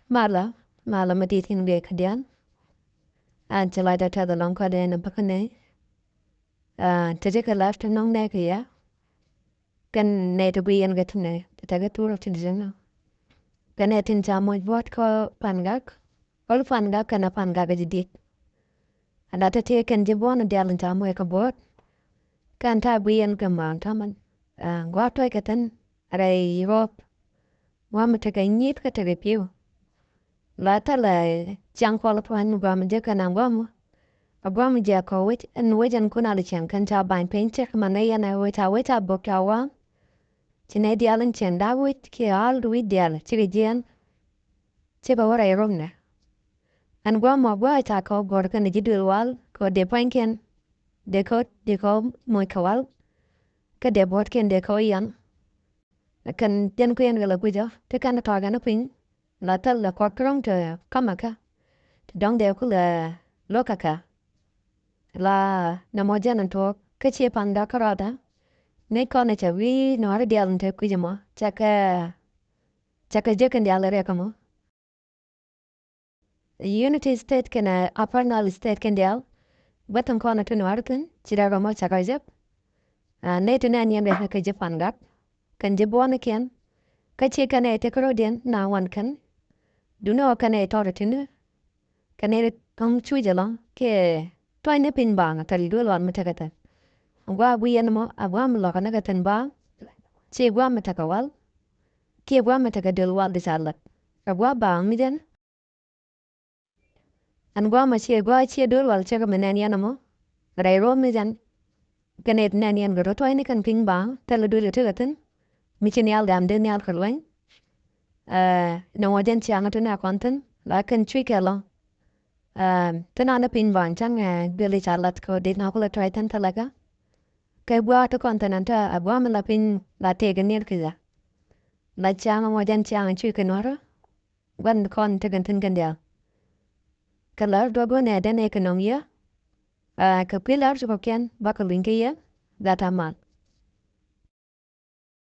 mala maditin be kadian. Chalai da the long code in a bacane. Tajika left and non neck ya. Can ne to be and get to ne, the tagatur of Tinjana. Can it in Jamoy what call Fangak? All Fangak and a Fangak did. And at a take and Jibon and Dell and Jamoy a board. Can't I be and come on, Taman? Go to a kitten, a rope. One take a neat cut a review. Later, Chang qualified Grammajic and Angom. A Grammajic or wit and wait and Kunalican can tell by paint check Manay and I wait a book our Chinadial and Chenda wit, Kial, with Dial, Chirigian, Chiba what I wrong. And Grandma white I call Gorkan the Jidul wall, go de Pankin, de coat, de call Moikawal, ka de Borkin de Koyan. I can then queen will a widow, take an a targan of ping. La tell la quackrong to Kamaka, to dong de Kula Lokaka. La Namojan and talk, Kachi Panda Karada. Ne cornicha we no are dial and take Kujamo, Chaka Jek and the Alarecamo. The Unity State can a upper state can deal, Wetton corner to Norton, Chidagamo Chakazep. Nato Nanyan Fangak. Can Jibon again? Kachi can a take Rodian, now one can. Do no can a torretin? Can a come chujalong? Ke twine pin bang at a duel on Matagata. Wa we animal a wam lock a nagatan bar. Che wam matakawal. Ke wam matakadil wal this outlet. A wa bang me then. And wam a che gua che dul wal check a man animal. But I roll me then. Can it nanny and go twine can ping bang, tell a duel to gatin. Michinial dam den yal kerwang. No more than chang to na content, like and trick along. Tanana pin bang chang Billy Charlotte ko did not call try tantalaga. Kay water continenta a woman la pin la take a near kiza. La chang more than chang and chicken water. One con taken tinkandel. Color dogo ne den economia. Capillars of ken, buckling here, that a man.